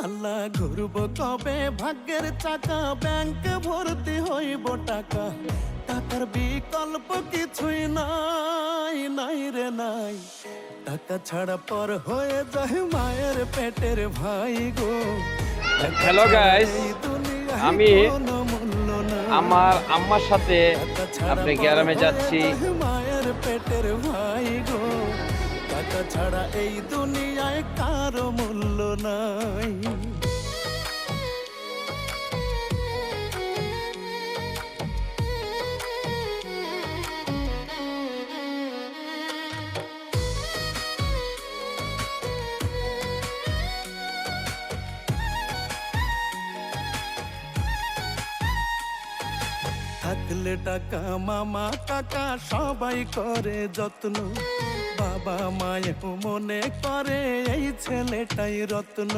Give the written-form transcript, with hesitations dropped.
আল্লাহ ঘুরব কবে ভাগ্যের চাকা, ব্যাংকে ভর্তি হইব টাকা, টাকার বিকল্প কিছুই নাই, নাই রে নাই। টাকা ছাড়া পর হয়ে যায় মায়ের পেটের ভাই গো। হ্যালো গাইস, আমি আমার আম্মার সাথে আপনি গ্রামে যাচ্ছি। মায়ের পেটের ভাই গো, টাকা ছাড়া এই দুনিয়ায় কারো মূল্য নাই। থাকলে টাকা মামা কাকা সবাই করে যত্ন, বাবা মায়েও মনে করে এই ছেলেটাই রত্ন।